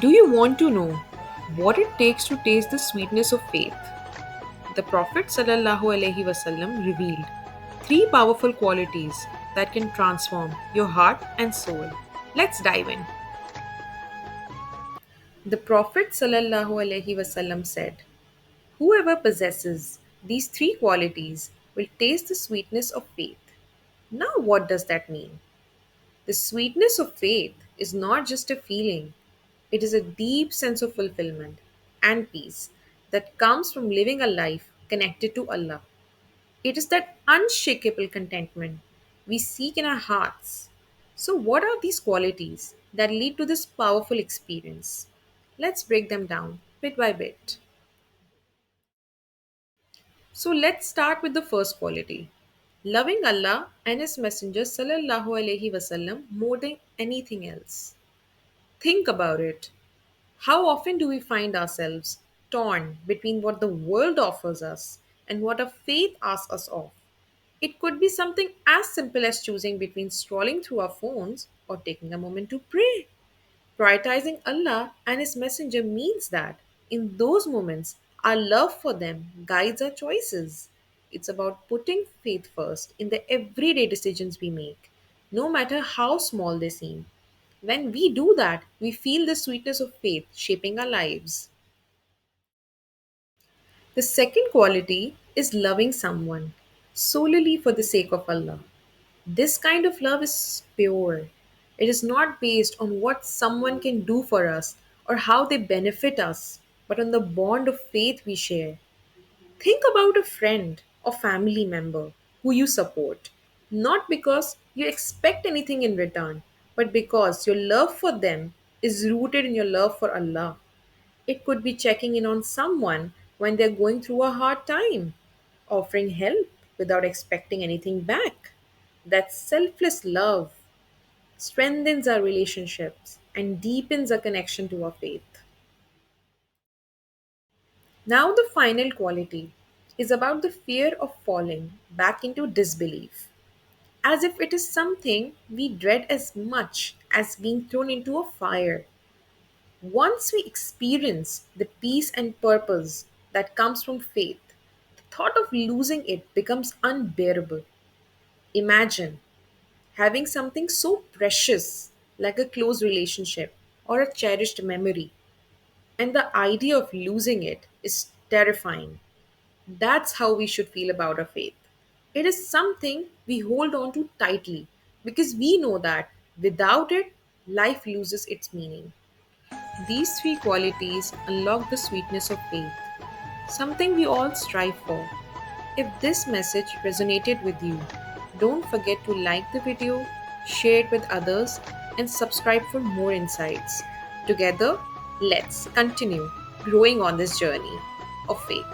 Do you want to know what it takes to taste the sweetness of faith? The Prophet ﷺ revealed three powerful qualities that can transform your heart and soul. Let's dive in. The Prophet ﷺ said, "Whoever possesses these three qualities will taste the sweetness of faith." Now, what does that mean? The sweetness of faith is not just a feeling, it is a deep sense of fulfillment and peace that comes from living a life connected to Allah. It is that unshakable contentment we seek in our hearts. So, what are these qualities that lead to this powerful experience? Let's break them down bit by bit. So, let's start with the first quality, loving Allah and His Messenger sallallahu alaihi wasallam more than anything else. Think about it. How often do we find ourselves torn between what the world offers us and what our faith asks us of? It could be something as simple as choosing between scrolling through our phones or taking a moment to pray. Prioritizing Allah and His Messenger means that in those moments, our love for them guides our choices. It's about putting faith first in the everyday decisions we make, no matter how small they seem. When we do that, we feel the sweetness of faith shaping our lives. The second quality is loving someone solely for the sake of Allah. This kind of love is pure. It is not based on what someone can do for us or how they benefit us, but on the bond of faith we share. Think about a friend or family member who you support, not because you expect anything in return, but because your love for them is rooted in your love for Allah. It could be checking in on someone when they're going through a hard time, offering help without expecting anything back. That selfless love strengthens our relationships and deepens our connection to our faith. Now, the final quality is about the fear of falling back into disbelief, as if it is something we dread as much as being thrown into a fire. Once we experience the peace and purpose that comes from faith, the thought of losing it becomes unbearable. Imagine having something so precious like a close relationship or a cherished memory, and the idea of losing it is terrifying. That's how we should feel about our faith. It is something we hold on to tightly because we know that without it, life loses its meaning. These three qualities unlock the sweetness of faith, something we all strive for. If this message resonated with you, don't forget to like the video, share it with others, and subscribe for more insights. Together, let's continue growing on this journey of faith.